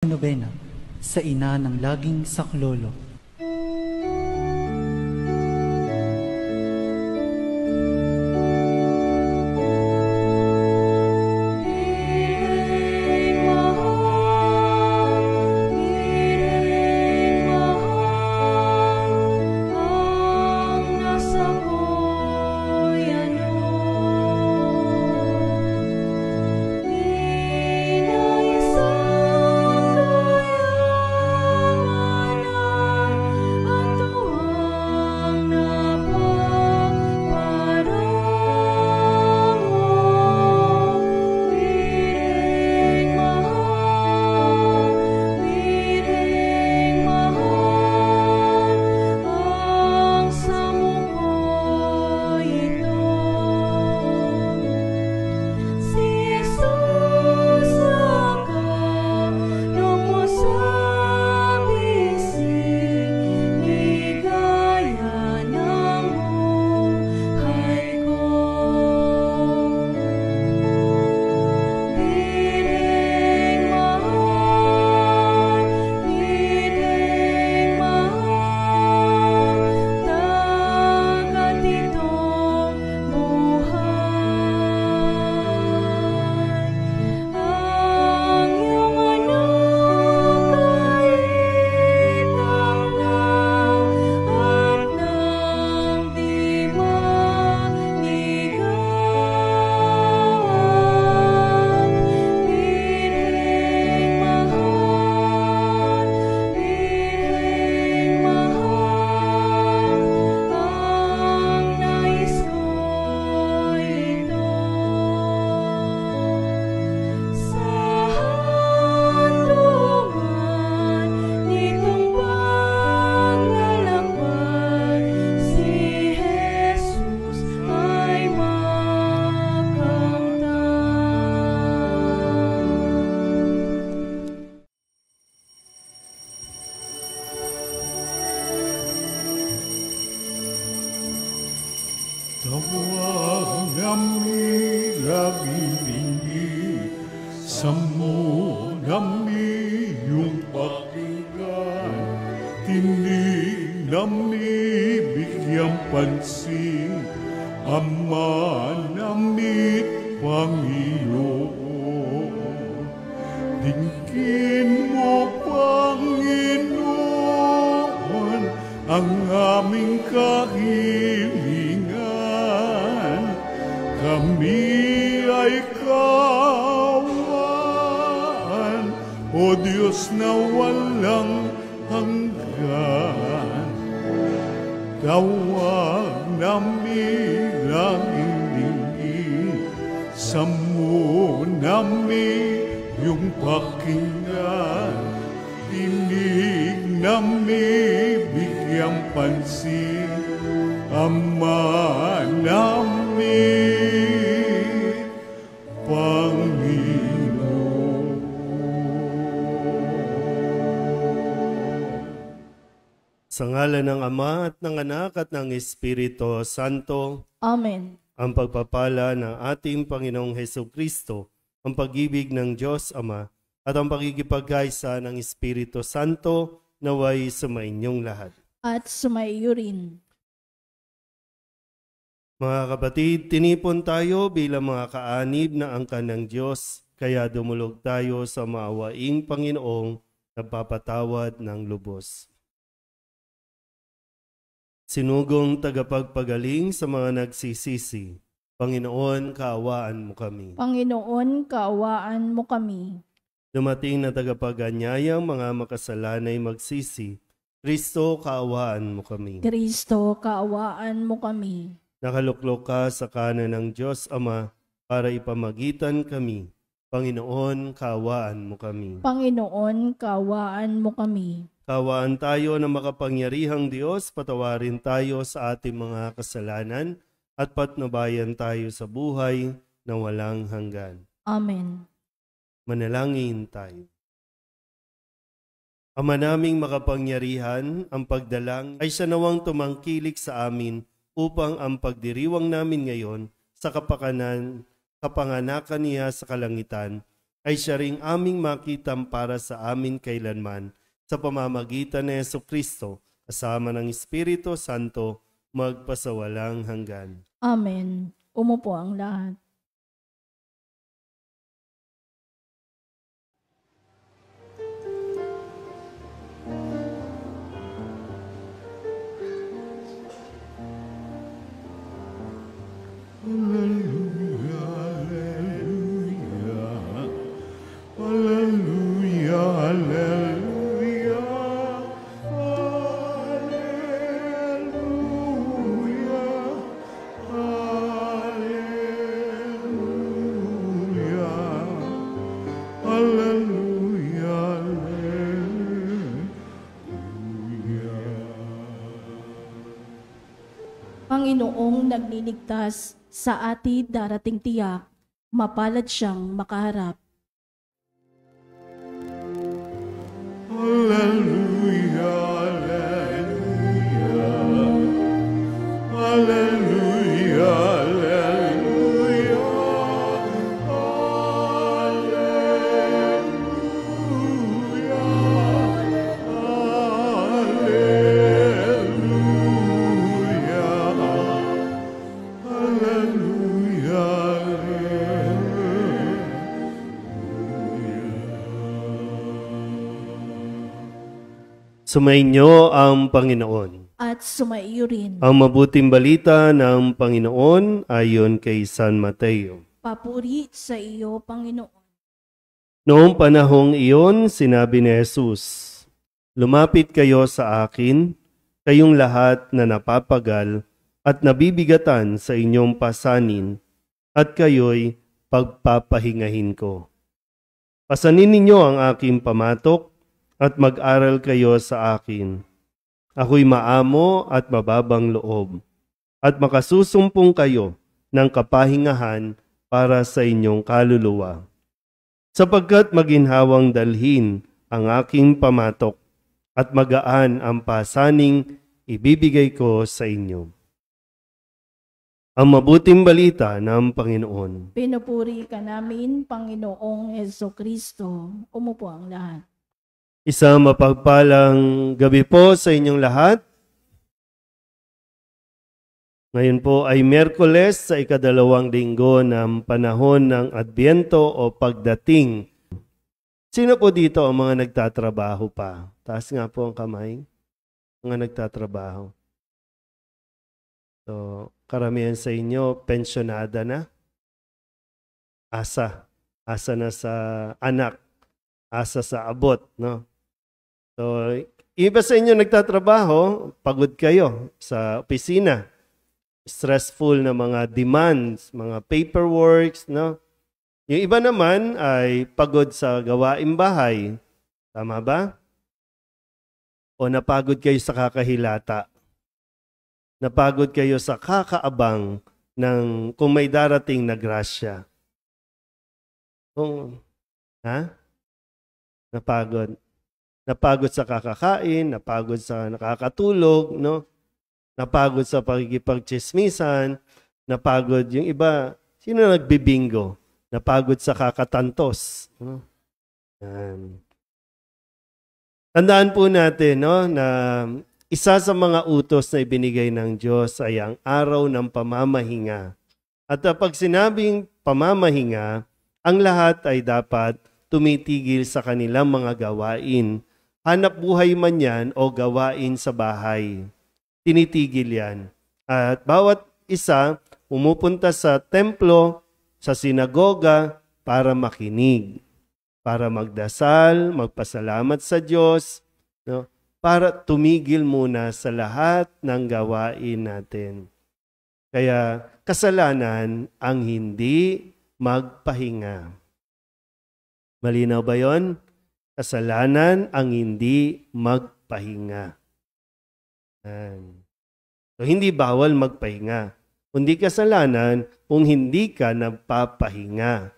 Nobena sa ina ng laging saklolo. Tawag namin laging dinggin, sammo namin yung pakinggan, tinig namin bigyang pansin, Ama namin Panginoon. Dinggin mo, Panginoon, ang aming kahilingan. Kami ay kawan, O Diyos na walang hanggan. Tawag namin laging dinggin, sammo namin yung pakinggan, tinig namin bigyang pansin, Ama namin Panginoon. Sa ngalan ng Ama at ng Anak at ng Espiritu Santo. Amen. Ang pagpapala ng ating Panginoong Hesukristo, ang pag-ibig ng Diyos Ama, at ang pakikipagkaisa ng Espiritu Santo naway sumainyong lahat. At sumaiyo rin. Mga kapatid, tinipon tayo bilang mga kaanib na angkan ng Diyos, kaya dumulog tayo sa maawaing Panginoong nagpapatawad ng lubos. Sinugong tagapagpagaling sa mga nagsisisi, Panginoon, kaawaan mo kami. Panginoon, kaawaan mo kami. Dumating na tagapaganyayang mga makasalanay magsisi, Kristo, kaawaan mo kami. Kristo, kaawaan mo kami. Nakaluklok ka sa kanan ng Diyos Ama para ipamagitan kami. Panginoon, kaawaan mo kami. Panginoon, kaawaan mo kami. Kaawaan tayo ng makapangyarihang Diyos, patawarin tayo sa ating mga kasalanan at patnubayan tayo sa buhay na walang hanggan. Amen. Manalangin tayo. Ama naming makapangyarihan, ang pagdalang ay siya nawang tumangkilik sa amin upang ang pagdiriwang namin ngayon sa kapanganakan niya sa kalangitan ay siya ring aming makitang para sa amin kailanman sa pamamagitan ni Jesucristo kasama ng Espiritu Santo magpasawalang hanggan. Amen. Umupo ang lahat. Panginoong nagliligtas sa ati darating tiyak, mapalad siyang makaharap. Hallelujah, hallelujah, hallelujah, hallelujah, Sumainyo ang Panginoon. At sumaiyo rin. Ang mabuting balita ng Panginoon ayon kay San Mateo. Papuri sa iyo, Panginoon. Noong panahong iyon, sinabi ni Jesus, "Lumapit kayo sa akin, kayong lahat na napapagal at nabibigatan sa inyong pasanin, at kayo'y pagpapahingahin ko. Pasanin ninyo ang aking pamatok at mag-aral kayo sa akin. Ako'y maamo at mababang loob, at makasusumpong kayo ng kapahingahan para sa inyong kaluluwa. Sapagkat maginhawang dalhin ang aking pamatok at magaan ang pasaning ibibigay ko sa inyo." Ang mabuting balita ng Panginoon. Pinupuri ka namin, Panginoong Jesucristo. Umupo ang lahat. Isang mapagpalang gabi po sa inyong lahat. Ngayon po ay Miyerkules sa ikadalawang linggo ng panahon ng Adbyento o pagdating. Sino po dito ang mga nagtatrabaho pa? Taas nga po ang kamay. Mga nagtatrabaho. So, karamihan sa inyo, pensyonada na. Asa na sa anak. Asa sa abot, no? So, iba sa inyo nagtatrabaho, pagod kayo sa opisina. Stressful na mga demands, mga paperworks, no? Yung iba naman ay pagod sa gawaing bahay. Tama ba? O napagod kayo sa kakahilata. Napagod kayo sa kakaabang ng kung may darating na grasya. Napagod. Napagod sa kakakain, napagod sa nakakatulog, no? Napagod sa pagkikipagchismisan, napagod yung iba. Sino nagbibingo? Napagod sa kakatantos. No? Yan. Tandaan po natin, no, na isa sa mga utos na ibinigay ng Diyos ay ang araw ng pamamahinga. At pag sinabing pamamahinga, ang lahat ay dapat tumitigil sa kanilang mga gawain. Hanap buhay man yan o gawain sa bahay. Tinitigil yan. At bawat isa pumupunta sa templo, sa sinagoga para makinig, para magdasal, magpasalamat sa Diyos, no? Para tumigil muna sa lahat ng gawain natin. Kaya kasalanan ang hindi magpahinga. Malinaw ba yon? Kasalanan ang hindi magpahinga. So, hindi bawal magpahinga. Kundi kasalanan kung hindi ka nagpapahinga.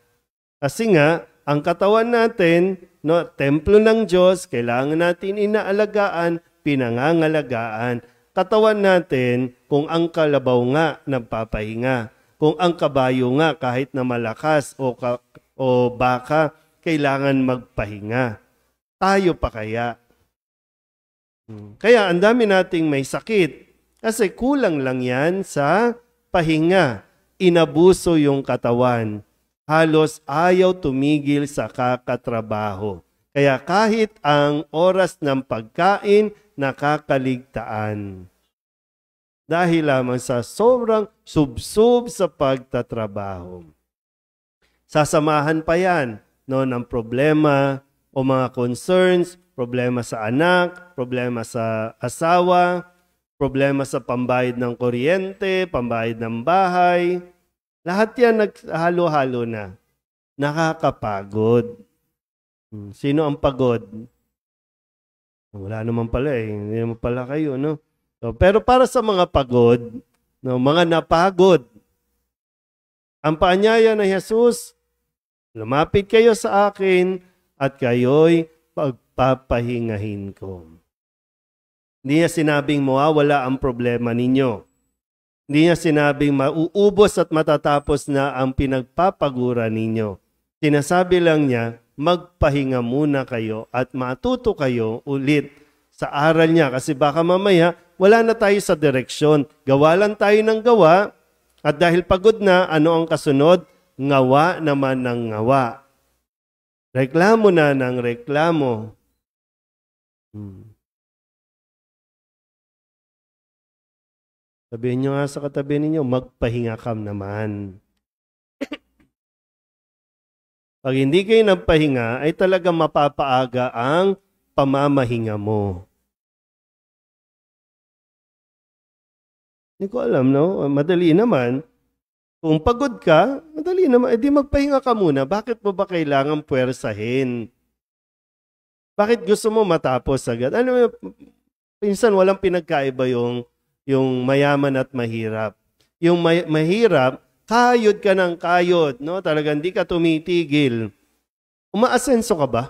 Kasi nga, ang katawan natin, no, templo ng Diyos, kailangan natin inaalagaan, pinangangalagaan. Katawan natin, kung ang kalabaw nga nagpapahinga, kung ang kabayo nga kahit na malakas o baka kailangan magpahinga. Tayo pa kaya? Kaya ang dami nating may sakit kasi kulang lang yan sa pahinga. Inabuso yung katawan. Halos ayaw tumigil sa kakatrabaho. Kaya kahit ang oras ng pagkain, nakakaligtaan. Dahil lamang sa sobrang subsub sa pagtatrabaho. Sasamahan pa yan ng problema o mga concerns, problema sa anak, problema sa asawa, problema sa pambayad ng kuryente, pambayad ng bahay. Lahat yan naghalo-halo na. Nakakapagod. Sino ang pagod? Wala naman pala Hindi naman pala kayo, no? So, pero para sa mga pagod, mga napagod, ang paanyaya ng Jesus, lumapit kayo sa akin at kayo'y pagpapahingahin ko. Hindi niya sinabing mawawala ang problema ninyo. Hindi niya sinabing mauubos at matatapos na ang pinagpapagura ninyo. Sinasabi lang niya, magpahinga muna kayo at matuto kayo ulit sa aral niya. Kasi baka mamaya, wala na tayo sa direksyon. Gawa lang tayo ng gawa at dahil pagod na, ano ang kasunod? Ngawa naman ng ngawa. Reklamo na ng reklamo. Sabihin nyo nga sa katabi ninyo, magpahinga ka naman. Pag hindi kayo nagpahinga, ay talaga mapapaaga ang pamamahinga mo. Hindi ko alam, no? Madali naman. Kung pagod ka, madali naman. Di magpahinga ka muna. Bakit mo ba kailangan puwersahin? Bakit gusto mo matapos agad? Pinsan walang pinagkaiba yung mayaman at mahirap. Yung mahirap, kayod ka ng kayod, no? Talagang hindi ka tumitigil. Umaasenso ka ba?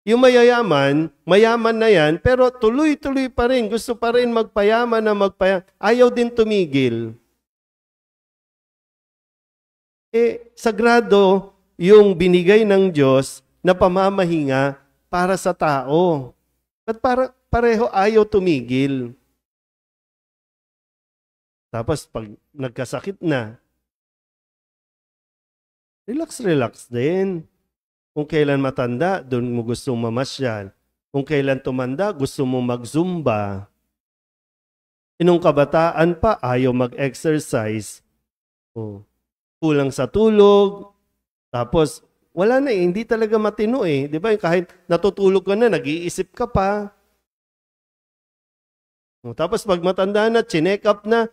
Yung mayayaman, mayaman na yan, pero tuloy-tuloy pa rin. Gusto pa rin magpayaman na magpayaman. Ayaw din tumigil. Sagrado yung binigay ng Diyos na pamamahinga para sa tao. At pareho ayaw tumigil. Tapos pag nagkasakit na, relax din. Kung kailan matanda, doon mo gustong mamasyal. Kung kailan tumanda, gusto mo mag-zumba. Nung kabataan pa, ayaw mag-exercise. Kulang sa tulog. Tapos, wala na hindi talaga matino Di ba? Kahit natutulog ka na, nag-iisip ka pa. Tapos pag matanda na, chinek up na,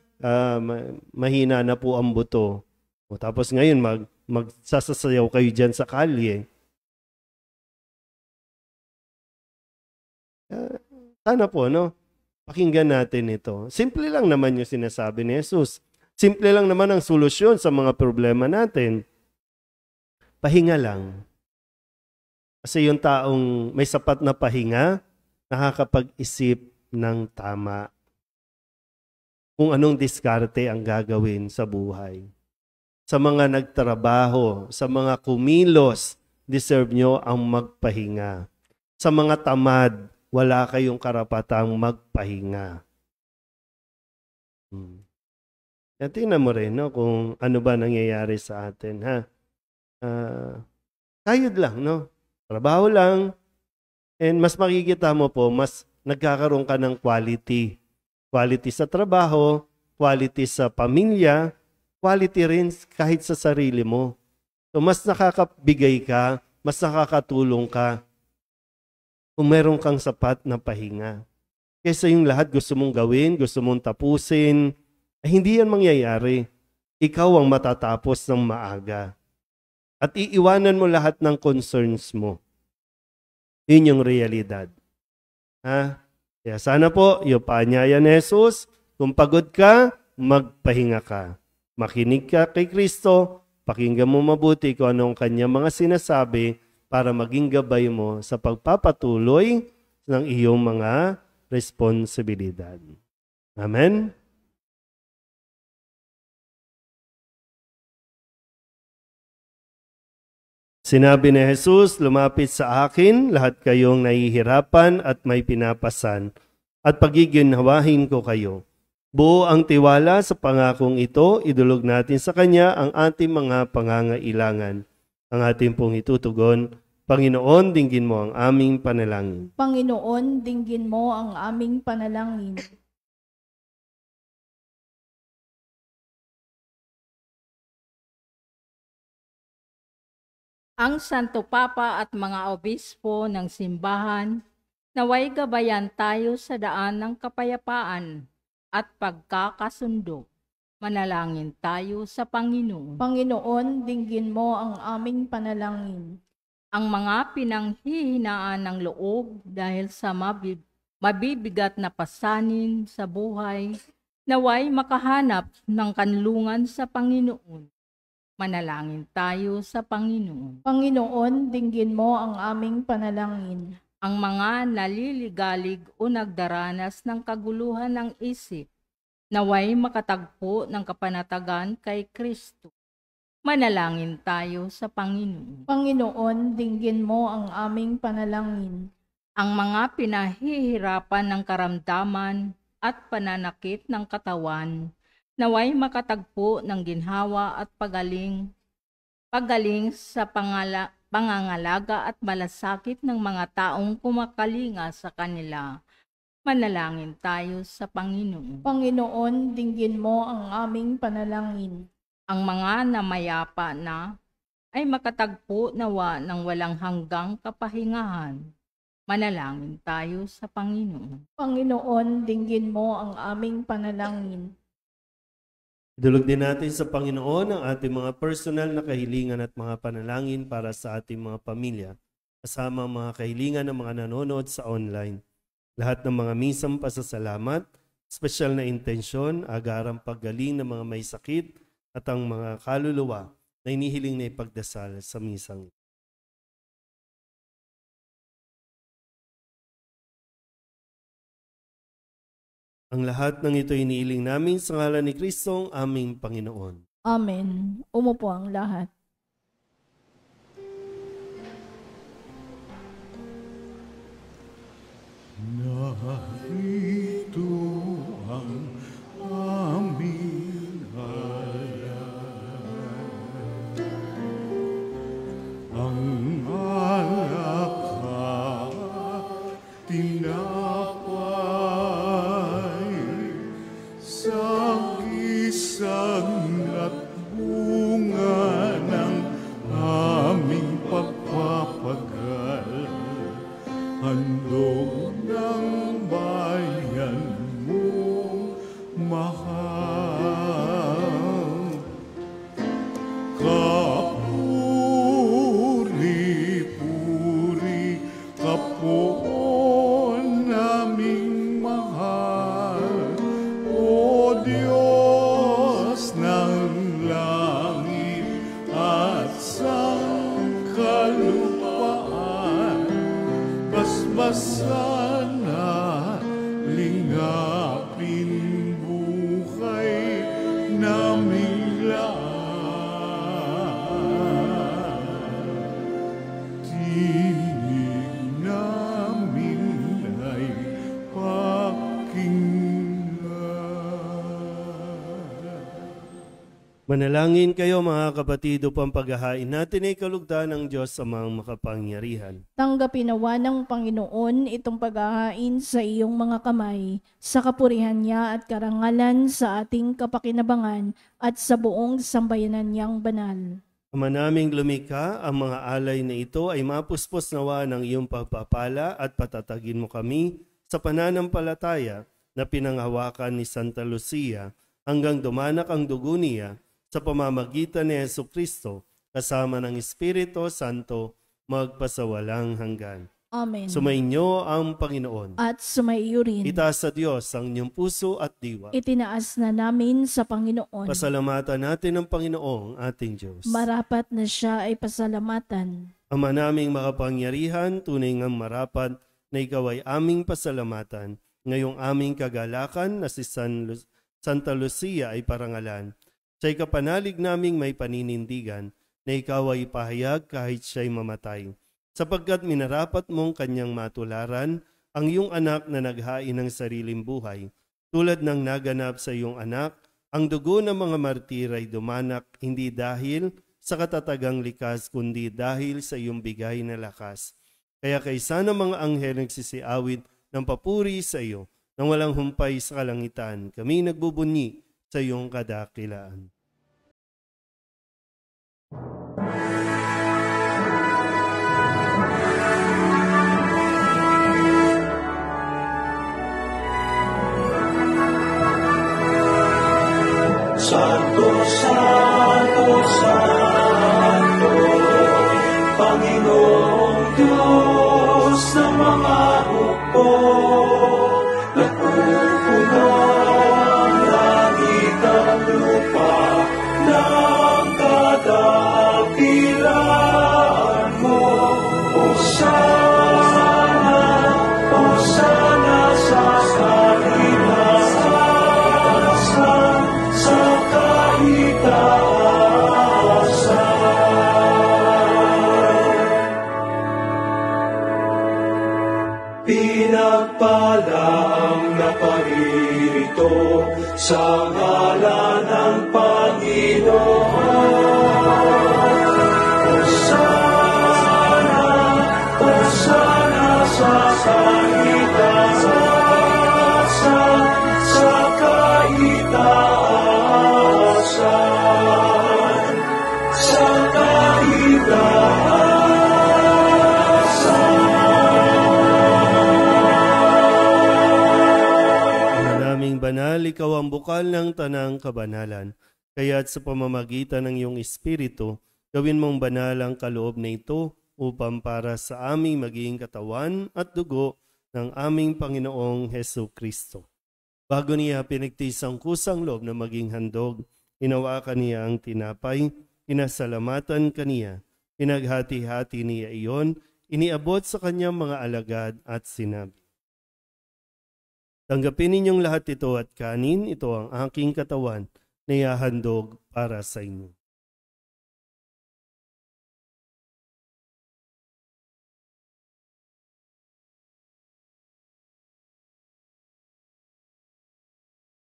mahina na po ang buto. Tapos ngayon, magsasasayaw kayo dyan sa kalye. Sana po, no? Pakinggan natin ito. Simple lang naman yung sinasabi ni Jesus. Simple lang naman ang solusyon sa mga problema natin. Pahinga lang. Kasi yung taong may sapat na pahinga, nakakapag-isip ng tama. Kung anong diskarte ang gagawin sa buhay. Sa mga nagtrabaho, sa mga kumilos, deserve nyo ang magpahinga. Sa mga tamad, wala kayong karapatang magpahinga. Tingnan mo rin kung ano ba nangyayari sa atin. Kayod lang, no? Trabaho lang. And mas makikita mo po, mas nagkakaroon ka ng quality. Quality sa trabaho, quality sa pamilya, quality rin kahit sa sarili mo. So mas nakakabigay ka, mas nakakatulong ka kung meron kang sapat na pahinga. Kaysa yung lahat gusto mong gawin, gusto mong tapusin, hindi yan mangyayari. Ikaw ang matatapos ng maaga. At iiwanan mo lahat ng concerns mo. Yun yung realidad. Kaya sana po, yung paanyaya ni Jesus, kung pagod ka, magpahinga ka. Makinig ka kay Kristo, pakinggan mo mabuti kung anong kanyang mga sinasabi para maging gabay mo sa pagpapatuloy ng iyong mga responsibilidad. Amen? Sinabi ni Jesus, lumapit sa akin, lahat kayong nahihirapan at may pinapasan, at pagiginhawahin ko kayo. Buo ang tiwala sa pangakong ito, idulog natin sa Kanya ang ating mga pangangailangan. Ang ating pong itutugon, Panginoon, dinggin mo ang aming panalangin. Panginoon, dinggin mo ang aming panalangin. Ang Santo Papa at mga obispo ng simbahan, naway gabayan tayo sa daan ng kapayapaan at pagkakasundo. Manalangin tayo sa Panginoon. Panginoon, dinggin mo ang aming panalangin. Ang mga pinanghihinaan ng loob dahil sa mabibigat na pasanin sa buhay, naway makahanap ng kanlungan sa Panginoon. Manalangin tayo sa Panginoon. Panginoon, dinggin mo ang aming panalangin. Ang mga naliligalig o nagdaranas ng kaguluhan ng isip, naway makatagpo ng kapanatagan kay Kristo. Manalangin tayo sa Panginoon. Panginoon, dinggin mo ang aming panalangin. Ang mga pinahihirapan ng karamdaman at pananakit ng katawan, naway makatagpo ng ginhawa at pagaling sa pangangalaga at malasakit ng mga taong kumakalinga sa kanila. Manalangin tayo sa Panginoon. Panginoon, dinggin mo ang aming panalangin. Ang mga namayapa na ay makatagpo nawa ng walang hanggang kapahingahan. Manalangin tayo sa Panginoon. Panginoon, dinggin mo ang aming panalangin. Idulog din natin sa Panginoon ang ating mga personal na kahilingan at mga panalangin para sa ating mga pamilya, kasama ang mga kahilingan ng mga nanonood sa online. Lahat ng mga misang pasasalamat, espesyal na intensyon, agarang paggaling ng mga may sakit at ang mga kaluluwa na inihiling na ipagdasal sa misang. Ang lahat ng ito iniiling namin sa ngalan ni Kristong aming Panginoon. Amen. Umupo ang lahat. Narito ang aming alay, ang alak at tinapay, sagisag at bunga ng aming pagpapagal, handog ng bayan mo mahal. Kapuri-puri ka po naming mahal, O Diyos ng langit at sangkalupaan. Basbasan at lingapin buhay naming lahat. Tinig namin ay pakinggan. Manalangin kayo mga kapatid upang paghahain natin ay kalugdan ng Diyos amang makapangyarihan. Tanggapin nawa ng Panginoon itong paghahain sa iyong mga kamay, sa kapurihan niya at karangalan sa ating kapakinabangan at sa buong sambayanan niyang banal. Ama naming lumikha, ang mga alay na ito ay mapuspos nawa ng iyong pagpapala at patatagin mo kami sa pananampalataya na pinanghawakan ni Santa Lucia hanggang dumanak ang dugo niya sa pamamagitan ni Jesucristo kasama ng Espiritu Santo magpasawalang hanggan. Amen. Sumainyo ang Panginoon. At sumaiyo rin. Itaas sa Diyos ang inyong puso at diwa. Itinaas na namin sa Panginoon. Pasalamatan natin ang Panginoong ating Diyos. Marapat na siya ay pasalamatan. Ama naming makapangyarihan, tunay ngang marapat na ikaw ay aming pasalamatan. Ngayong aming kagalakan na si Santa Lucia ay parangalan. Siya'y kapanalig naming may paninindigan na ikaw ay ipahayag kahit siya'y mamatay. Sapagkat minarapat mong kanyang matularan ang iyong anak na naghain ng sariling buhay. Tulad ng naganap sa iyong anak, ang dugo ng mga martir ay dumanak hindi dahil sa katatagang likas kundi dahil sa iyong bigay na lakas. Kaya kaysa ng mga anghel nagsisiawit ng papuri sa iyo nang walang humpay sa kalangitan, kami nagbubunyi sa iyong kadakilaan. Santo, Santo, Santo, Panginoong Diyos ng mga hukbo, napupuno ang langit at lupa ng kadakilaan mo. Hosana, Hosana sa kahitaasan, sa pinagpala ang naparirito sa ngalan ng Panginoon. Hosana, Hosana sa kahitaasan, sa kahitaasan, sa kahitaasan. Banal, ikaw ang bukal ng tanang kabanalan. Kaya't sa pamamagitan ng iyong Espiritu, gawin mong banal ang kaloob na ito upang para sa aming maging katawan at dugo ng aming Panginoong Hesu Kristo. Bago niya pinagtis ang kusang loob na maging handog, hinawakan niya ang tinapay, pinasalamatan kaniya, pinaghati-hati niya iyon, iniabot sa kanyang mga alagad at sinabi, tanggapin ninyong lahat ito at kanin, ito ang aking katawan na ihahandog para sa inyo.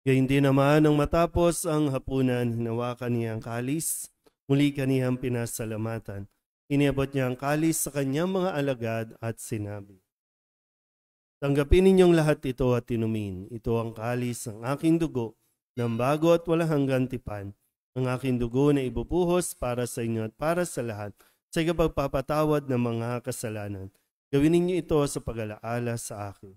Gayun din naman nang matapos ang hapunan, hinawakan niya ang kalis, muli kaniyang pinasalamatan. Iniabot niya ang kalis sa kanyang mga alagad at sinabi, tanggapin ninyong lahat ito at inumin. Ito ang kalis ng aking dugo, ng bago at walang hanggang tipan. Ang aking dugo na ibubuhos para sa inyo at para sa lahat sa ikapagpapatawad ng mga kasalanan. Gawin ninyo ito sa pag-alaala sa akin.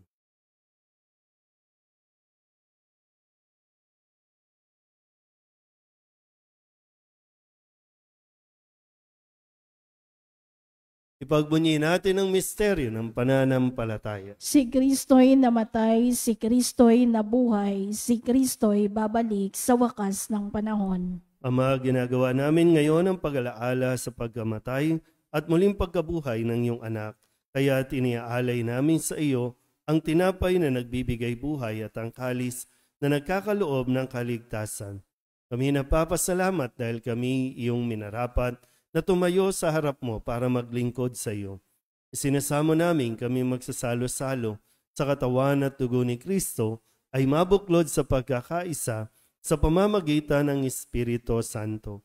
Ipagbunyi natin ang misteryo ng pananampalataya. Si Kristo'y namatay, si Kristo'y nabuhay, si Kristo'y babalik sa wakas ng panahon. Ama, ginagawa namin ngayon ang pag-alaala sa pagkamatay at muling pagkabuhay ng iyong anak. Kaya tiniaalay namin sa iyo ang tinapay na nagbibigay buhay at ang kalis na nagkakaloob ng kaligtasan. Kami napapasalamat dahil kami iyong minarapat na tumayo sa harap mo para maglingkod sa iyo. Isinasamo namin kami magsasalo-salo sa katawan at dugo ni Kristo ay mabuklod sa pagkakaisa sa pamamagitan ng Espiritu Santo.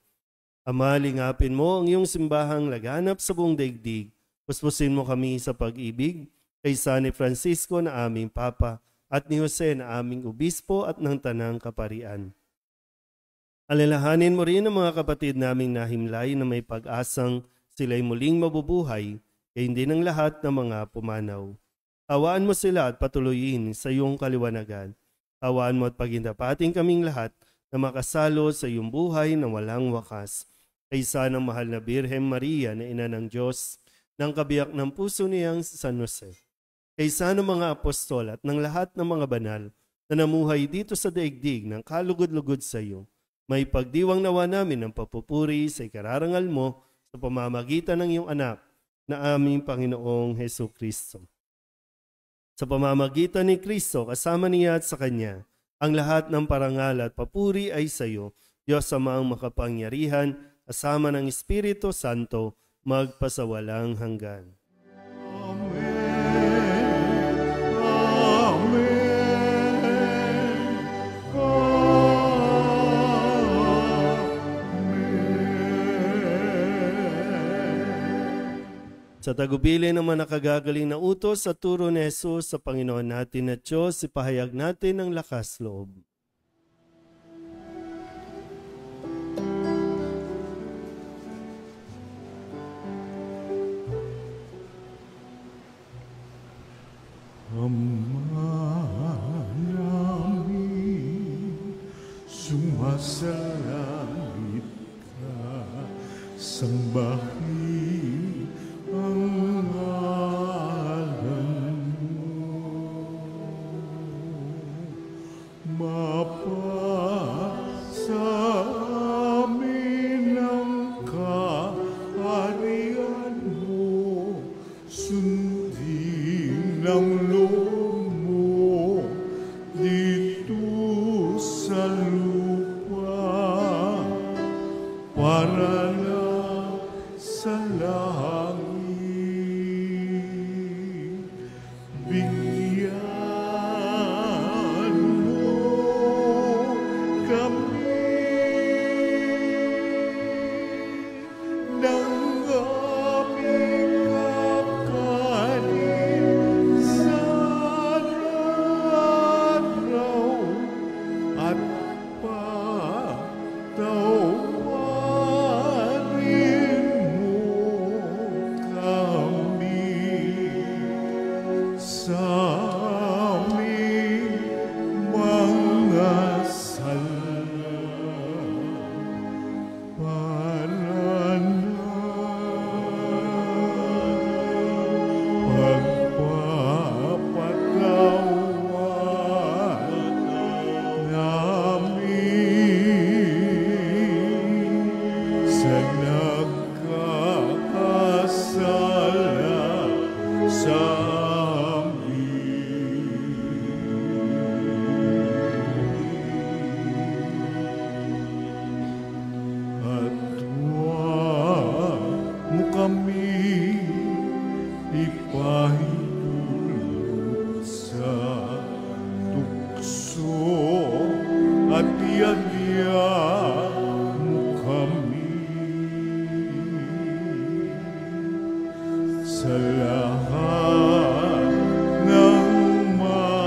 Ama, lingapin mo ang iyong simbahang laganap sa buong daigdig. Puspusin mo kami sa pag-ibig kay San Francisco na aming Papa at ni Jose na aming Obispo at ng Tanang Kaparian. Alalahanin mo rin ang mga kapatid naming nahimlay na may pag-asang sila'y muling mabubuhay, kaya hindi ng lahat ng mga pumanaw. Hawaan mo sila at patuloyin sa iyong kaliwanagan. Hawaan mo at pagindapating kaming lahat na makasalo sa iyong buhay na walang wakas. Kaysa ng mahal na Birhen Maria na ina ng Diyos, ng kabiyak ng puso niyang San Jose. Kaysa ng mga apostol at ng lahat ng mga banal na namuhay dito sa daigdig ng kalugod-lugod sa iyo. May pagdiwang nawa namin ng papupuri sa ikararangal mo sa pamamagitan ng iyong anak na aming Panginoong Hesu Kristo. Sa pamamagitan ni Kristo, kasama niya at sa Kanya, ang lahat ng parangal at papuri ay sa iyo, Diyos Amang makapangyarihan, kasama ng Espiritu Santo, magpasawalang hanggan. Sa tagubilin ng mga nakagagaling na utos sa turo ni Jesus sa Panginoon natin at Diyos, ipahayag natin ang lakas loob. Ama namin, sumasalangit ka, sambahin ang ngalan mo. Mapasa amin ang kaharian mo, sundin ang loob mo dito sa lupa para na sa langit. Bigyan mo kami ng aming kakanin sa araw at patawarin mo kami sa aming mga sala para na pagpapatawa namin sa nagkakasala sa amin. At huwag mo kami ipahintulot sa tukso at yadya mo kami sa lahat ng masama.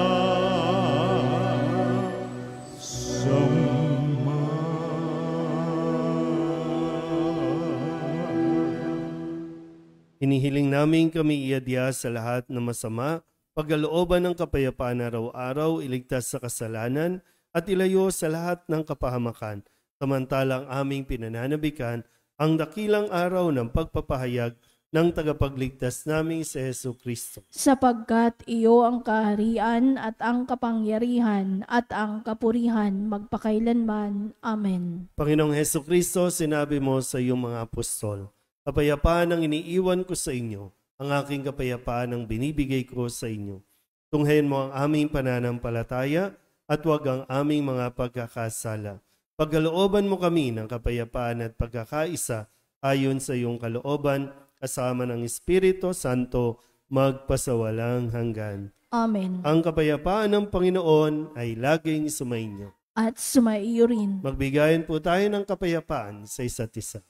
Hinihiling namin kami iadya sa lahat ng masama, pagkalooban ng kapayapaan araw-araw, iligtas sa kasalanan, at ilayo sa lahat ng kapahamakan, samantalang aming pinananabikan ang dakilang araw ng pagpapahayag ng tagapagligtas naming si Hesu Kristo. Sapagkat iyo ang kaharian at ang kapangyarihan at ang kapurihan magpakailanman. Amen. Panginoong Hesu Kristo, sinabi mo sa iyong mga apostol, kapayapaan ang iniiwan ko sa inyo, ang aking kapayapaan ang binibigay ko sa inyo. Tunghayin mo ang aming pananampalataya at huwag ang aming mga pagkakasala. Pagkalooban mo kami ng kapayapaan at pagkakaisa ayon sa iyong kalooban, kasama ng Espiritu Santo, magpasawalang hanggan. Amen. Ang kapayapaan ng Panginoon ay laging sumainyo. At sumaiyo rin. Magbigayan po tayo ng kapayapaan sa isa't isa.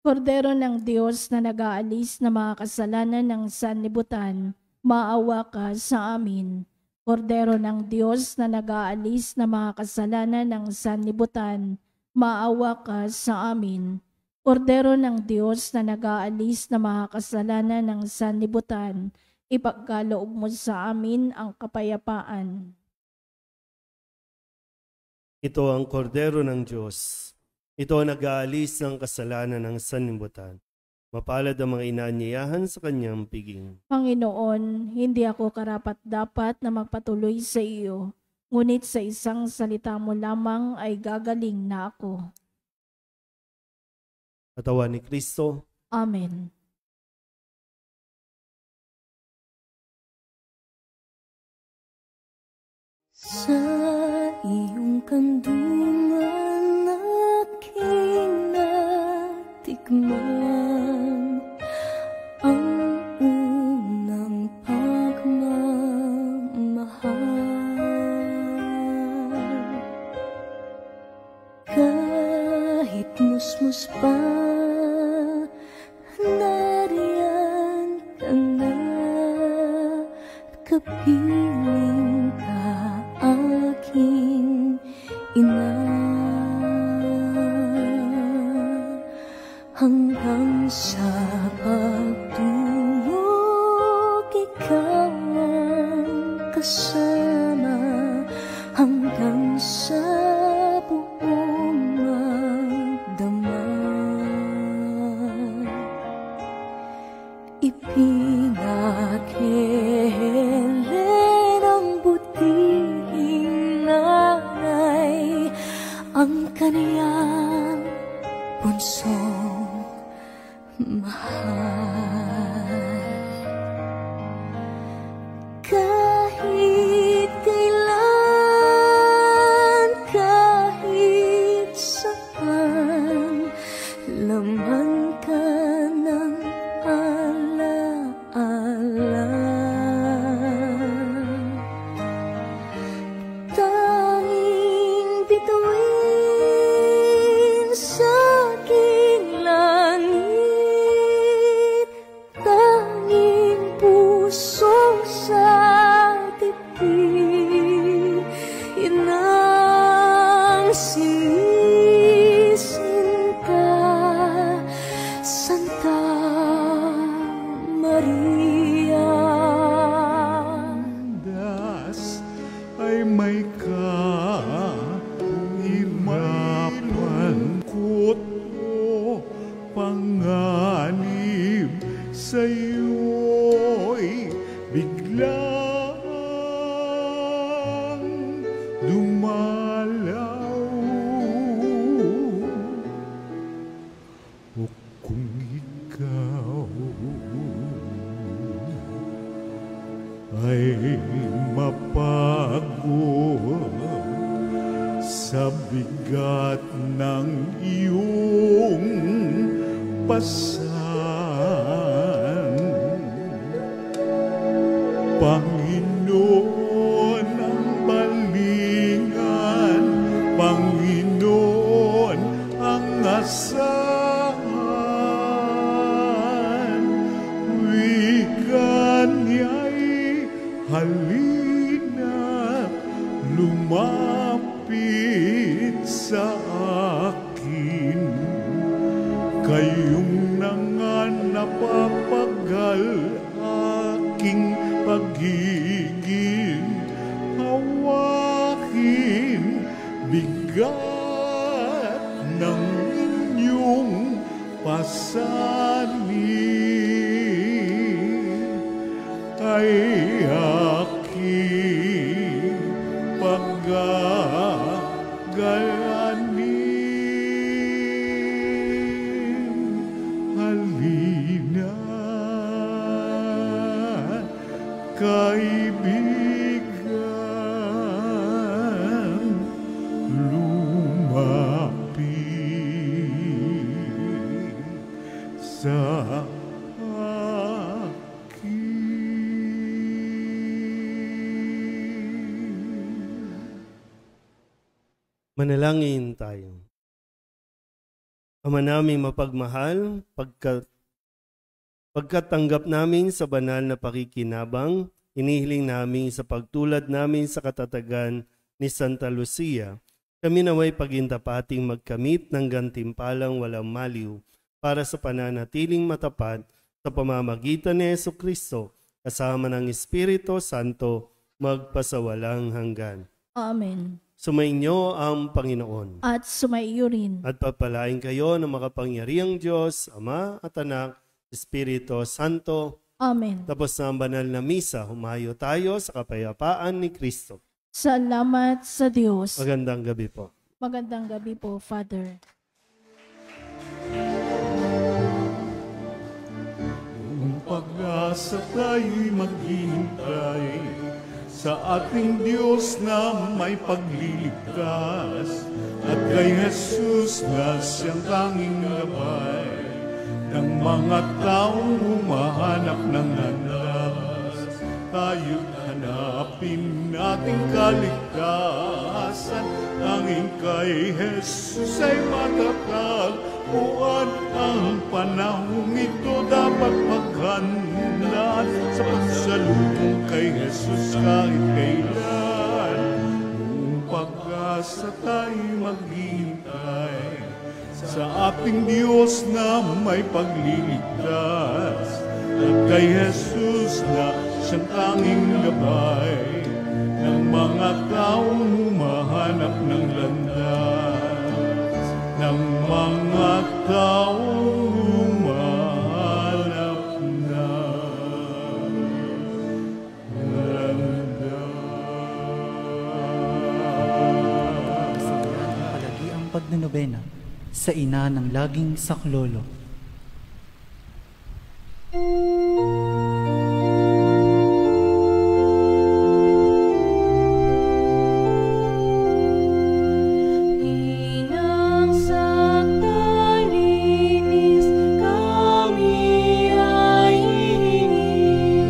Kordero ng Diyos na nag-aalis na mga kasalanan ng sanlibutan, maawa ka sa amin. Kordero ng Diyos na nag-aalis na mga kasalanan ng sanlibutan, maawa ka sa amin. Kordero ng Diyos na nag-aalis na mga kasalanan ng sanlibutan, ipagkaloob mo sa amin ang kapayapaan. Ito ang kordero ng Diyos. Ito ang nag-aalis ng kasalanan ng sanlibutan. Mapalad ang mga inaanyayahan sa kanyang piging. Panginoon, hindi ako karapat-dapat na magpatuloy sa iyo, ngunit sa isang salita mo lamang ay gagaling na ako. Katawan ni Kristo. Amen. Sa iyong kandungan aking natikman ang unang pagmamahal. Kahit musmus pa, nariyan ka na, kapiling ka aking ina. Hanggang sa pagtulog, ikaw ang kasama, hanggang sa buong magdama. Ipinakele ng butihing nanay ang kaniyang punsong mahal. Kahit kailan, kahit saan, laman ka ng alaala. Tanging bituin sa aking langit, tanging puso sa tipi, inang sinisinta, Santa Maria. Das ay may kahirapan ko't o panganib sa'yo'y biglang dumalaw. O kung ikaw ay mapagod sa bigat ng iyong pasan, Panginoon ang balingan, Panginoon ang asahan. Wika niya'y halina, lumapit sa akin. Kayong napapagal aking pagiging, hawakin bigat ng inyong pasanin ay aking paggagalanin. Halina, kaibigan, lumapit sa Manalangin tayo. Ama naming mapagmahal, pagkatanggap namin sa banal na pakikinabang, inihiling namin sa pagtulad namin sa katatagan ni Santa Lucia, kami naway pagintapating magkamit ng gantimpalang walang maliw para sa pananatiling matapat sa pamamagitan ni Jesucristo kasama ng Espiritu Santo magpasawalang hanggan. Amen. Sumainyo ang Panginoon. At sumaiyo rin. At pagpalain kayo ng makapangyarihang Diyos, Ama at Anak, Espiritu Santo. Amen. Tapos na ang banal na misa, humayo tayo sa kapayapaan ni Kristo. Salamat sa Diyos. Magandang gabi po. Magandang gabi po, Father. Kung pag-asa tayo'y maghihintay sa ating Diyos na may pagliligtas at kay Jesus na siyang tanging gabay ng mga taong humahanap ng landas. Tayo'y hanapin nating kaligtasan, tanging kay Jesus ay matatag. Kuan ang panahong ito dapat paghandaan sa pagsalubong kay Jesus kahit kailan. Kung pag-asa tayo'y maghihintay sa ating Diyos na may pagliligtas at kay Jesus na siyang tanging gabay ng mga taong humahanap ng landas, ng mga taong humahanap ng landas. Palagi ang pagnunobena sa ina ng laging saklolo. Inang sagdalinis kami ay hihingi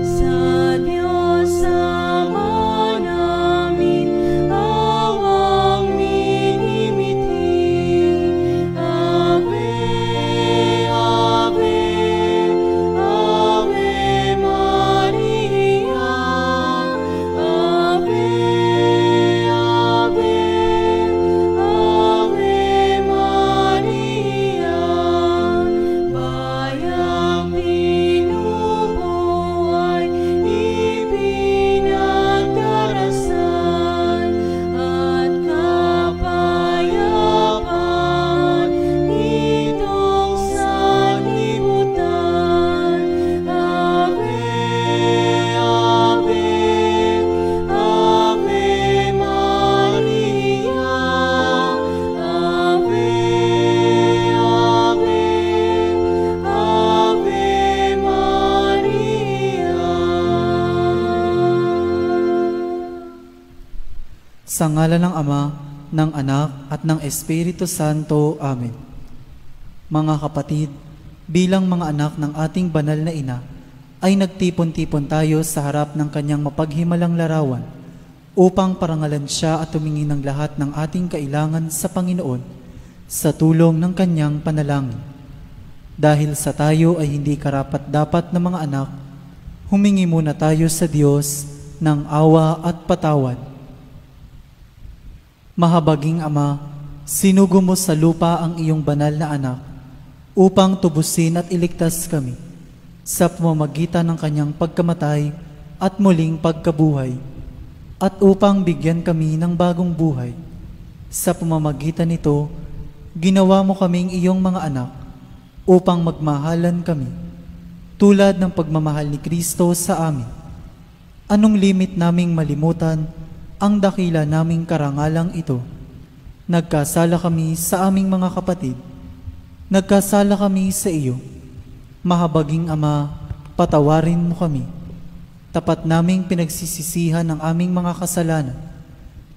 sa Diyos Ama namin awang minimithi. Ave, Ave, Ave Maria. Ave, Ave, Ave Maria. Bayang binubuhay, ipinagdarasan at kapayapaan itong sanlibutan. Ave, Ave, Ave Maria. Ave, Ave, Ave Maria. Sa ngalan ng Ama, ng Anak, at ng Espiritu Santo. Amen. Mga kapatid, bilang mga anak ng ating banal na ina, ay nagtipon-tipon tayo sa harap ng kanyang mapaghimalang larawan upang parangalan siya at tumingin ng lahat ng ating kailangan sa Panginoon sa tulong ng kanyang panalangin. Dahil sa tayo ay hindi karapat-dapat na mga anak, humingi muna tayo sa Diyos ng awa at patawad. Mahabaging Ama, sinugo mo sa lupa ang iyong banal na anak upang tubusin at iligtas kami sa pamamagitan ng kanyang pagkamatay at muling pagkabuhay, at upang bigyan kami ng bagong buhay. Sa pamamagitan nito, ginawa mo kaming iyong mga anak upang magmahalan kami, tulad ng pagmamahal ni Kristo sa amin. Anong limit naming malimutan ang dakila naming karangalang ito? Nagkasala kami sa aming mga kapatid. Nagkasala kami sa iyo. Mahabaging Ama, patawarin mo kami. Tapat naming pinagsisisihan ang aming mga kasalanan.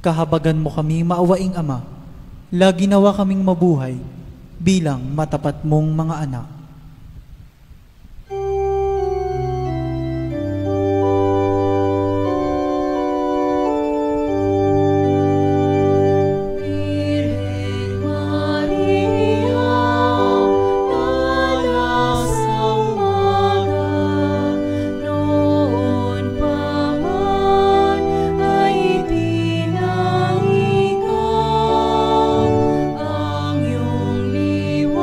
Kahabagan mo kami, maawaing Ama. Lagi nawa kaming mabuhay bilang matapat mong mga anak. Virgen Maria, tala sa umaga, noon pa man ay itinanggi ka. Ang iyong liwanag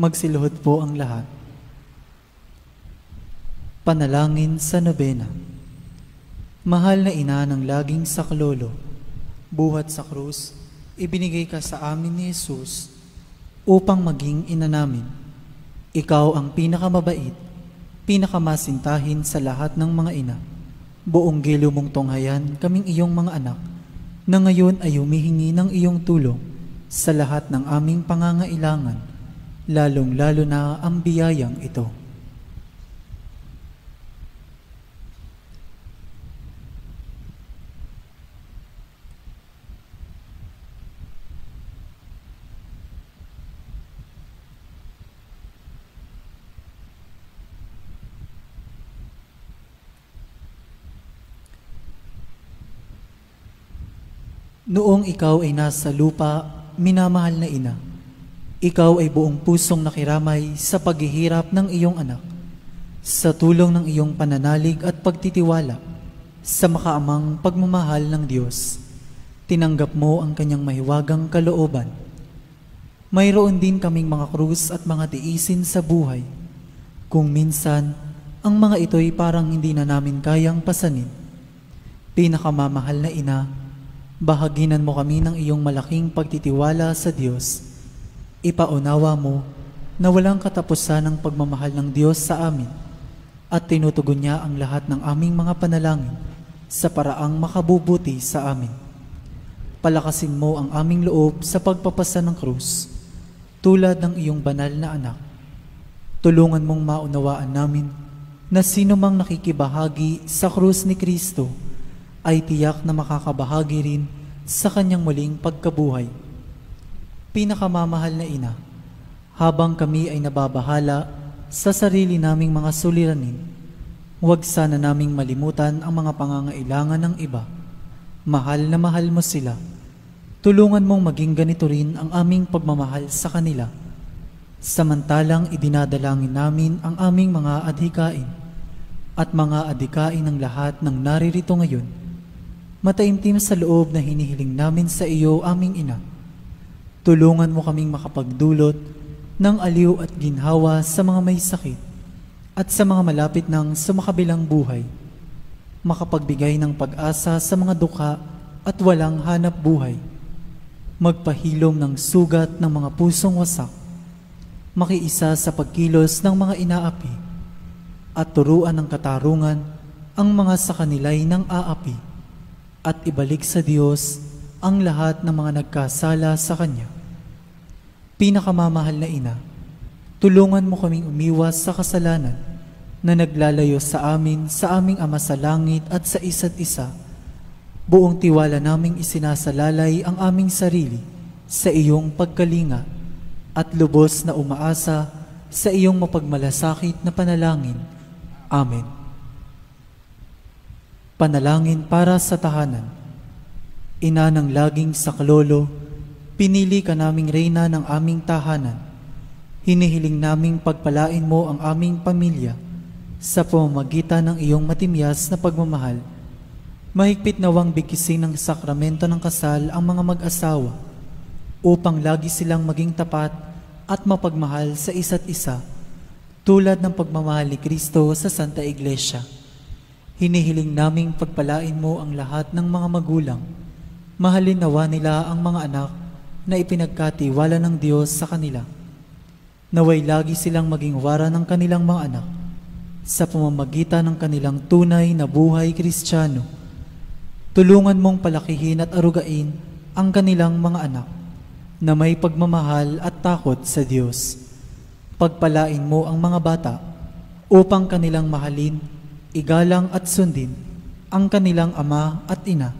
Magsiluhod po ang lahat. Panalangin sa nobena. Mahal na ina ng laging saklolo, buhat sa krus, ibinigay ka sa amin ni Jesus upang maging ina namin. Ikaw ang pinakamabait, pinakamasintahin sa lahat ng mga ina. Buong gilo mong tunghayan kaming iyong mga anak, na ngayon ay humihingi ng iyong tulong sa lahat ng aming pangangailangan, lalong-lalo na ang biyayang ito. Noong ikaw ay nasa lupa, minamahal na ina, ikaw ay buong pusong nakiramay sa paghihirap ng iyong anak, sa tulong ng iyong pananalig at pagtitiwala sa makaamang pagmamahal ng Diyos. Tinanggap mo ang kanyang mahiwagang kalooban. Mayroon din kaming mga krus at mga tiisin sa buhay. Kung minsan, ang mga ito'y parang hindi na namin kayang pasanin. Pinakamamahal na ina, bahaginan mo kami ng iyong malaking pagtitiwala sa Diyos. Ipaunawa mo na walang katapusan ang pagmamahal ng Diyos sa amin at tinutugon niya ang lahat ng aming mga panalangin sa paraang makabubuti sa amin. Palakasin mo ang aming loob sa pagpapasa ng krus, tulad ng iyong banal na anak. Tulungan mong maunawaan namin na sino mang nakikibahagi sa krus ni Kristo ay tiyak na makakabahagi rin sa kanyang muling pagkabuhay. Pinakamamahal na ina, habang kami ay nababahala sa sarili naming mga suliranin, huwag sana naming malimutan ang mga pangangailangan ng iba. Mahal na mahal mo sila. Tulungan mong maging ganito rin ang aming pagmamahal sa kanila. Samantalang idinadalangin namin ang aming mga adhikain at mga adhikain ng lahat ng naririto ngayon. Mataimtim sa loob na hinihiling namin sa iyo, aming ina. Tulungan mo kaming makapagdulot ng aliw at ginhawa sa mga may sakit at sa mga malapit ng sumakabilang buhay. Makapagbigay ng pag-asa sa mga dukha at walang hanap buhay. Magpahilom ng sugat ng mga pusong wasak. Makiisa sa pagkilos ng mga inaapi at turuan ng katarungan ang mga sa kanila'y ng aapi. At ibalik sa Diyos ang lahat ng mga nagkasala sa Kanya. Pinakamamahal na ina, tulungan mo kaming umiwas sa kasalanan na naglalayo sa amin, sa aming Ama sa langit at sa isa't isa. Buong tiwala naming isinasalalay ang aming sarili sa iyong pagkalinga at lubos na umaasa sa iyong mapagmalasakit na panalangin. Amen. Panalangin para sa tahanan. Ina ng laging saklolo, pinili ka naming reyna ng aming tahanan. Hinihiling naming pagpalain mo ang aming pamilya sa pamamagitan ng iyong matimyas na pagmamahal. Mahigpit nawang bigkisin ng sakramento ng kasal ang mga mag-asawa upang lagi silang maging tapat at mapagmahal sa isa't isa, tulad ng pagmamahal ni Kristo sa Santa Iglesia. Hinihiling naming pagpalain mo ang lahat ng mga magulang. Mahalin nawa nila ang mga anak na ipinagkatiwala ng Diyos sa kanila. Naway lagi silang maging wara ng kanilang mga anak sa pamamagitan ng kanilang tunay na buhay Kristiyano. Tulungan mong palakihin at arugain ang kanilang mga anak na may pagmamahal at takot sa Diyos. Pagpalain mo ang mga bata upang kanilang mahalin, igalang at sundin ang kanilang ama at ina.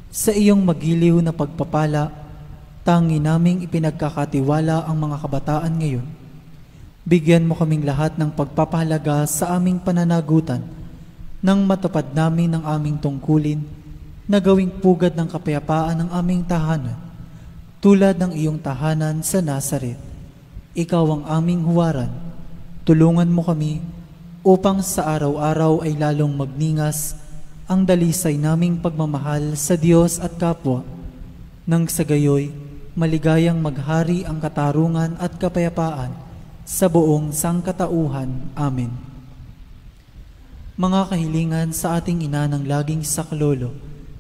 Sa iyong magiliw na pagpapala, tangi naming ipinagkakatiwala ang mga kabataan ngayon. Bigyan mo kaming lahat ng pagpapahalaga sa aming pananagutan nang matupad namin ang aming tungkulin na gawing pugad ng kapayapaan ng aming tahanan, tulad ng iyong tahanan sa Nazaret. Ikaw ang aming huwaran. Tulungan mo kami upang sa araw-araw ay lalong magningas ang dalisay naming pagmamahal sa Diyos at kapwa, nang sa gayoy maligayang maghari ang katarungan at kapayapaan sa buong sangkatauhan. Amen. Mga kahilingan sa ating ina ng laging saklolo,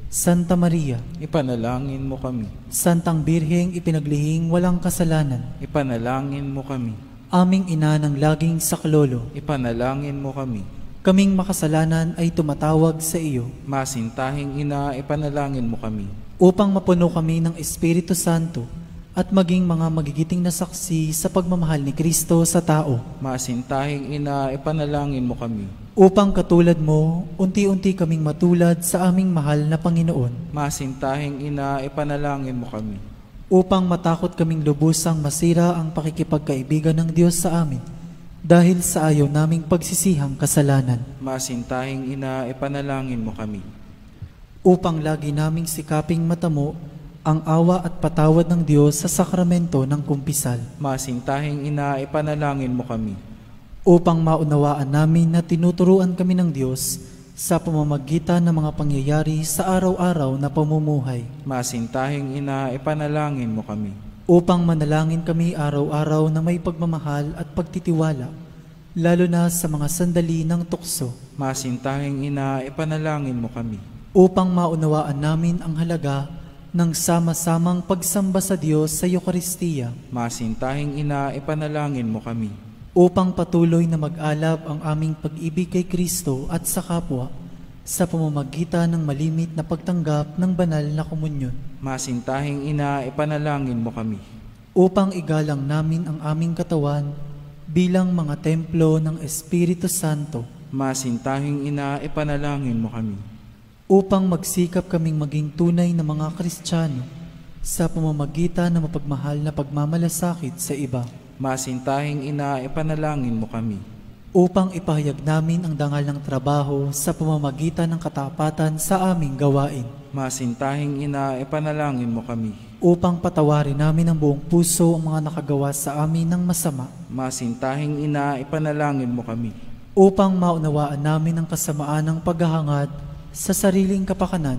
Santa Maria, Ipanalangin mo kami. Santang Birheng ipinaglihing walang kasalanan, Ipanalangin mo kami. aming ina ng laging saklolo, Ipanalangin mo kami. kaming makasalanan ay tumatawag sa iyo Masintahing ina, ipanalangin mo kami. upang mapuno kami ng Espiritu Santo at maging mga magigiting na saksi sa pagmamahal ni Kristo sa tao. Masintahing ina, ipanalangin mo kami. Upang katulad mo, unti-unti kaming matulad sa aming mahal na Panginoon. Masintahing ina, ipanalangin mo kami. Upang matakot kaming lubusang masira ang pakikipagkaibigan ng Diyos sa amin dahil sa ayaw naming pagsisihang kasalanan. Masintahing ina, ipanalangin mo kami. Upang lagi naming sikaping matamo ang awa at patawad ng Diyos sa sakramento ng kumpisal. Masintahing ina, ipanalangin mo kami. Upang maunawaan namin na tinuturuan kami ng Diyos sa pamamagitan ng mga pangyayari sa araw-araw na pamumuhay. Masintahing ina, ipanalangin mo kami. Upang manalangin kami araw-araw na may pagmamahal at pagtitiwala, lalo na sa mga sandali ng tukso. Masintahing ina, ipanalangin mo kami. Upang maunawaan namin ang halaga ng sama-samang pagsamba sa Diyos sa Eukaristiya. Masintahing ina, ipanalangin mo kami. Upang patuloy na mag-alab ang aming pag-ibig kay Kristo at sa kapwa sa pamamagitan ng malimit na pagtanggap ng banal na komunyon. Masintahing ina, ipanalangin mo kami. Upang igalang namin ang aming katawan bilang mga templo ng Espiritu Santo. Masintahing ina, ipanalangin mo kami. Upang magsikap kaming maging tunay na mga Kristiyano sa pamamagitan ng mapagmahal na pagmamalasakit sa iba. Masintahing ina, ipanalangin mo kami. Upang ipahayag namin ang dangal ng trabaho sa pamamagitan ng katapatan sa aming gawain. Masintahing ina, ipanalangin mo kami. Upang patawarin namin ng buong puso ang mga nakagawa sa amin ng masama. Masintahing ina, ipanalangin mo kami. Upang maunawaan namin ang kasamaan ng paghahangad sa sariling kapakanan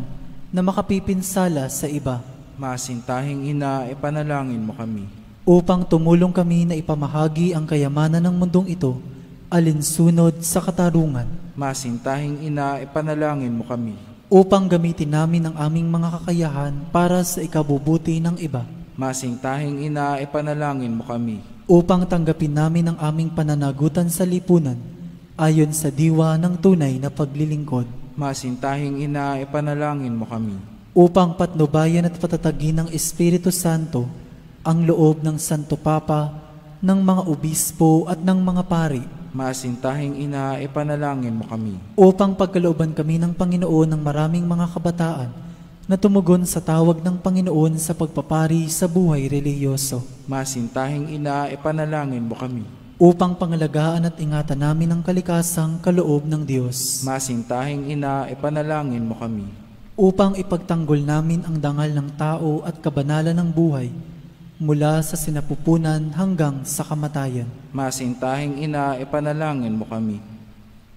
na makapipinsala sa iba. Masintahing ina, ipanalangin mo kami. Upang tumulong kami na ipamahagi ang kayamanan ng mundong ito alinsunod sa katarungan. Masintahing ina, ipanalangin mo kami. Upang gamitin namin ang aming mga kakayahan para sa ikabubuti ng iba. Masintahing ina, ipanalangin mo kami. Upang tanggapin namin ang aming pananagutan sa lipunan ayon sa diwa ng tunay na paglilingkod. Masintahing ina, ipanalangin mo kami. Upang patnubayan at patatagin ng Espiritu Santo ang loob ng Santo Papa, ng mga obispo at ng mga pari. Masintahing ina, ipanalangin mo kami. Upang pagkalooban kami ng Panginoon ng maraming mga kabataan na tumugon sa tawag ng Panginoon sa pagpapari sa buhay relihiyoso. Masintahing ina, ipanalangin mo kami. Upang pangalagaan at ingatan namin ang kalikasang kaloob ng Diyos. Masintahing ina, ipanalangin mo kami. Upang ipagtanggol namin ang dangal ng tao at kabanalan ng buhay mula sa sinapupunan hanggang sa kamatayan. Masintahing ina, ipanalangin mo kami.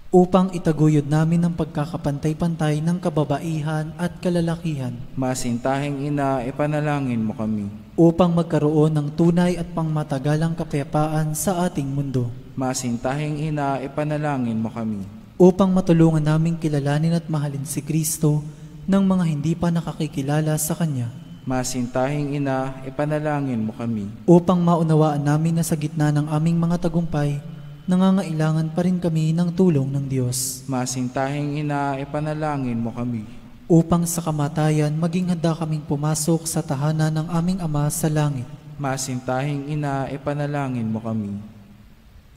Upang itaguyod namin ang pagkakapantay-pantay ng kababaihan at kalalakihan. Masintahing ina, ipanalangin mo kami. Upang magkaroon ng tunay at pangmatagalang kapayapaan sa ating mundo. Masintahing ina, ipanalangin mo kami. Upang matulungan naming kilalanin at mahalin si Kristo ng mga hindi pa nakakikilala sa Kanya. Masintahing ina, ipanalangin mo kami. Upang maunawaan namin na sa gitna ng aming mga tagumpay, nangangailangan pa rin kami ng tulong ng Diyos. Masintahing ina, ipanalangin mo kami. Upang sa kamatayan, maging handa kaming pumasok sa tahanan ng aming Ama sa langit. Masintahing ina, ipanalangin mo kami.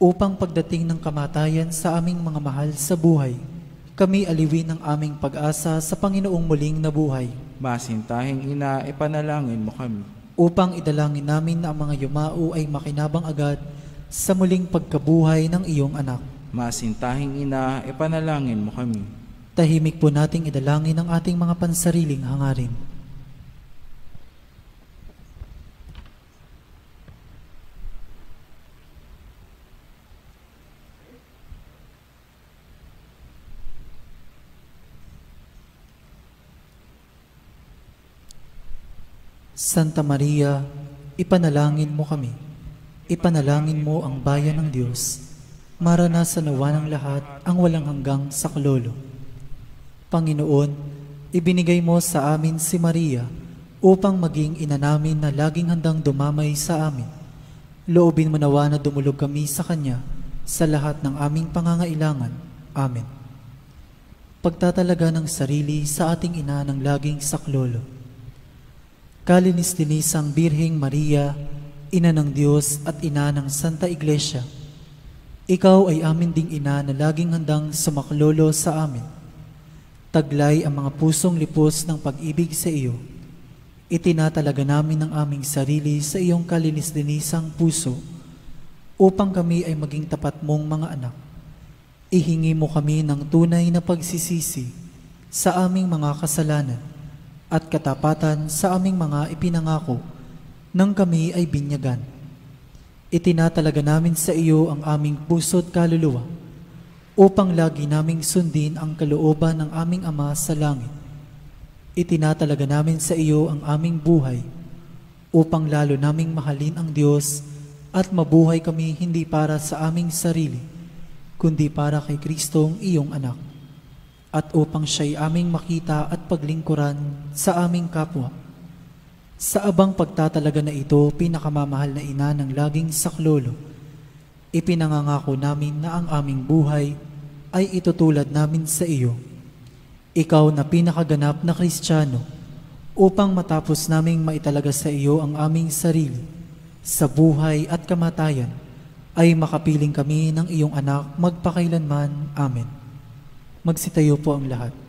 Upang pagdating ng kamatayan sa aming mga mahal sa buhay, kami aliwin ang aming pag-asa sa Panginoong muling nabuhay. Masintahing ina, ipanalangin mo kami. Upang idalangin namin na ang mga yumao ay makinabang agad sa muling pagkabuhay ng iyong anak. Masintahing ina, ipanalangin mo kami. Tahimik po nating idalangin ang ating mga pansariling hangarin. Santa Maria, ipanalangin mo kami. ipanalangin mo ang bayan ng Diyos. Maranasan nawa ng lahat ang walang hanggang saklolo. Panginoon, ibinigay mo sa amin si Maria upang maging ina namin na laging handang dumamay sa amin. Loobin mo nawa na dumulog kami sa Kanya sa lahat ng aming pangangailangan. Amen. Pagtatalaga ng sarili sa ating ina ng laging saklolo. Kalinis-linisang Birheng Maria, Ina ng Diyos at Ina ng Santa Iglesia, Ikaw ay amin ding ina na laging handang sumaklolo sa amin. Taglay ang mga pusong lipos ng pag-ibig sa iyo. Itinatalaga namin ang aming sarili sa iyong kalinis-linisang puso upang kami ay maging tapat mong mga anak. Ihingi mo kami ng tunay na pagsisisi sa aming mga kasalanan at katapatan sa aming mga ipinangako nang kami ay binyagan. Itinatalaga namin sa iyo ang aming puso't kaluluwa upang lagi naming sundin ang kalooban ng aming Ama sa langit. Itinatalaga namin sa iyo ang aming buhay upang lalo naming mahalin ang Diyos at mabuhay kami hindi para sa aming sarili, kundi para kay Kristong iyong anak, at upang siya'y aming makita at paglingkuran sa aming kapwa. Sa abang pagtatalaga na ito, pinakamamahal na ina ng laging saklolo, ipinangangako namin na ang aming buhay ay itutulad namin sa iyo. Ikaw na pinakaganap na Kristiyano, upang matapos naming maitalaga sa iyo ang aming sarili, sa buhay at kamatayan, ay makapiling kami ng iyong anak magpakailanman. Amen. Magsitayo po ang lahat.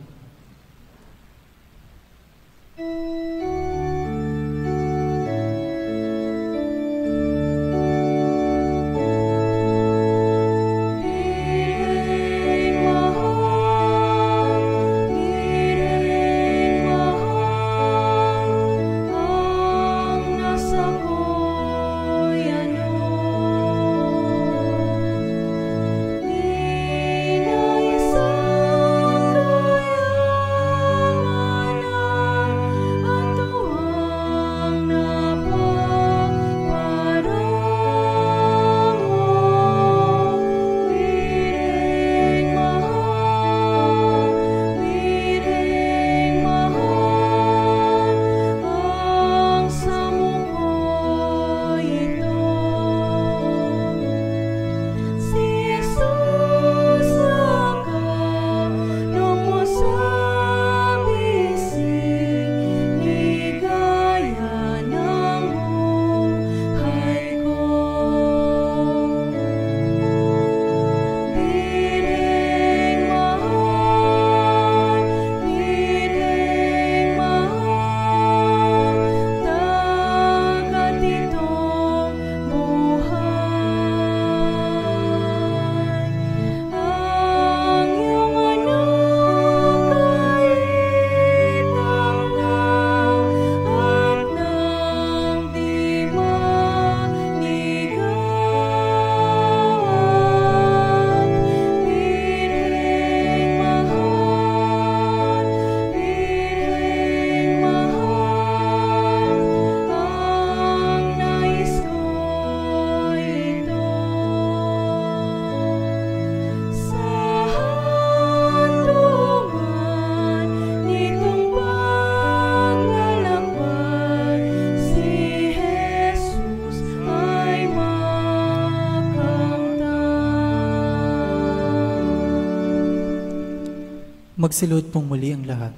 Magsilod pong muli ang lahat.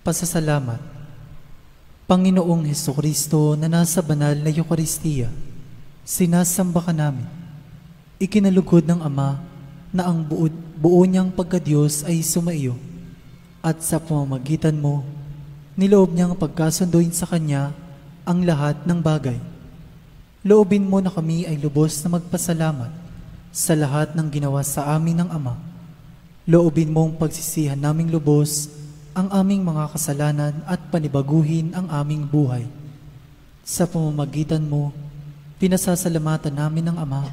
Pasasalamat. Panginoong Hesukristo na nasa banal na Eucharistia, sinasamba ka namin. Ikinalugod ng Ama na ang buo niyang pagkadiyos ay sumaiyo, at sa pamamagitan mo, niloob niyang pagkasunduin sa Kanya ang lahat ng bagay. Loobin mo na kami ay lubos na magpasalamat sa lahat ng ginawa sa amin ng Ama. Loobin mong pagsisihan naming lubos ang aming mga kasalanan at panibaguhin ang aming buhay. Sa pamamagitan mo, pinasasalamatan namin ng Ama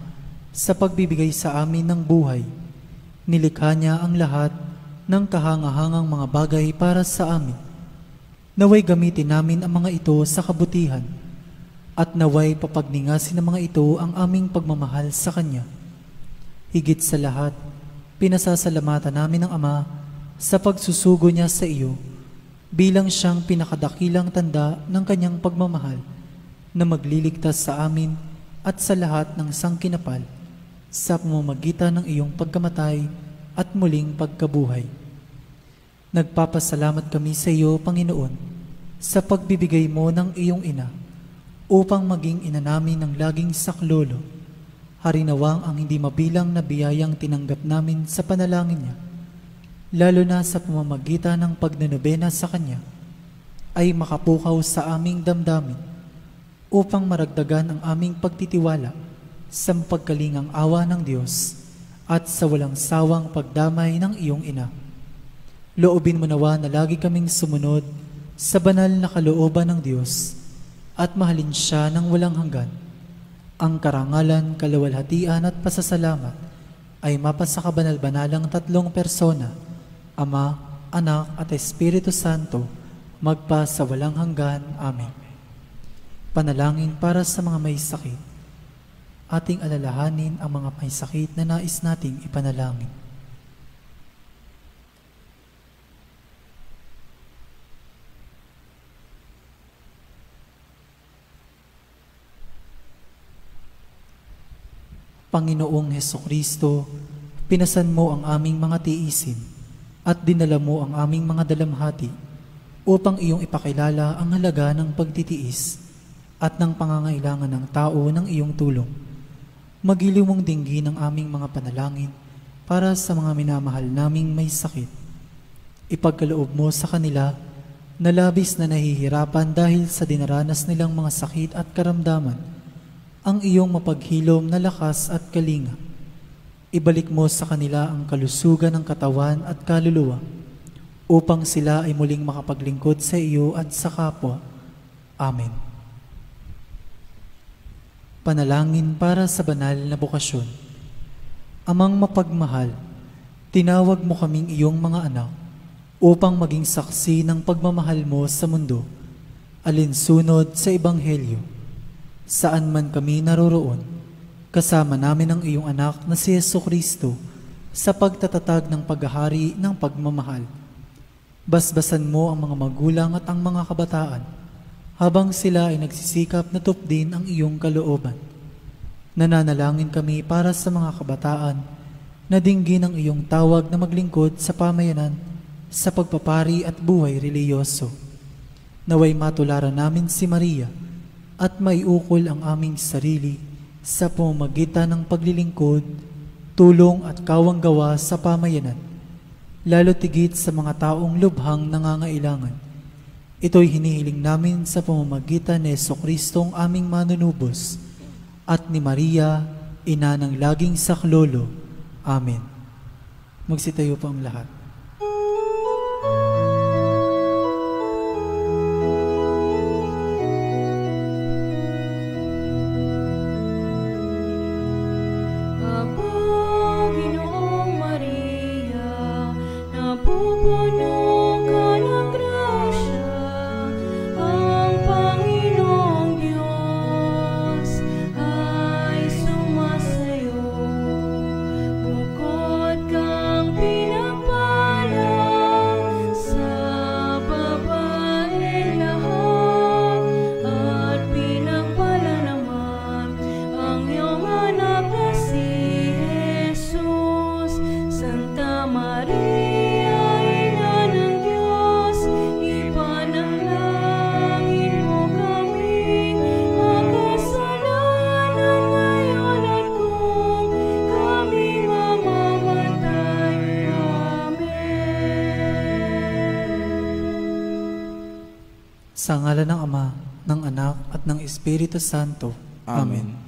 sa pagbibigay sa amin ng buhay. Nilikha niya ang lahat ng kahangahangang mga bagay para sa amin. Naway gamitin namin ang mga ito sa kabutihan at naway papagningasin ng mga ito ang aming pagmamahal sa Kanya. Higit sa lahat, pinasasalamatan namin ng Ama sa pagsusugo niya sa iyo bilang siyang pinakadakilang tanda ng Kanyang pagmamahal na magliligtas sa amin at sa lahat ng sangkinapal sa pamamagitan ng iyong pagkamatay at muling pagkabuhay. Nagpapasalamat kami sa iyo, Panginoon, sa pagbibigay mo ng iyong ina upang maging ina namin ng laging saklolo. Harinawang ang hindi mabilang na biyayang tinanggap namin sa panalangin niya, lalo na sa pamamagitan ng pagnanobena sa Kanya, ay makapukaw sa aming damdamin upang maragdagan ang aming pagtitiwala sa mapagkalingang awa ng Diyos at sa walang sawang pagdamay ng iyong ina. Loobin mo nawa na lagi kaming sumunod sa banal na kalooban ng Diyos at mahalin siya ng walang hanggan. Ang karangalan, kaluwalhatian at pasasalamat ay mapasa kabanal-banalang tatlong persona, Ama, Anak at Espiritu Santo, magpa sa walang hanggan. Amen. Panalangin para sa mga may sakit. Ating alalahanin ang mga may sakit na nais nating ipanalangin. Panginoong Hesukristo, pinasan mo ang aming mga tiisin at dinala mo ang aming mga dalamhati upang iyong ipakilala ang halaga ng pagtitiis at ng pangangailangan ng tao ng iyong tulong. Magiliw mong dinggin ang aming mga panalangin para sa mga minamahal naming may sakit. Ipagkaloob mo sa kanila na labis na nahihirapan dahil sa dinaranas nilang mga sakit at karamdaman ang iyong mapaghilom na lakas at kalinga. Ibalik mo sa kanila ang kalusugan ng katawan at kaluluwa upang sila ay muling makapaglingkod sa iyo at sa kapwa. Amen. Panalangin para sa banal na bokasyon. Amang mapagmahal, tinawag mo kaming iyong mga anak upang maging saksi ng pagmamahal mo sa mundo, alinsunod sa Ebanghelyo. Saan man kami naroroon, kasama namin ang iyong anak na si Jesucristo sa pagtatatag ng paghahari ng pagmamahal. Basbasan mo ang mga magulang at ang mga kabataan habang sila ay nagsisikap na tupdin ang iyong kalooban. Nananalangin kami para sa mga kabataan na dinggin ang iyong tawag na maglingkod sa pamayanan, sa pagpapari at buhay reliyoso. Naway matularan namin si Maria at maiukol ang aming sarili sa pamamagitan ng paglilingkod, tulong at kawanggawa sa pamayanan, lalo tigit sa mga taong lubhang nangangailangan. Ito'y hinihiling namin sa pamamagitan ni Jesucristong aming manunubos at ni Maria, ina ng laging saklolo. Amen. Magsitayo po ang lahat. Sa ngalan ng Ama, ng Anak, at ng Espiritu Santo. Amen.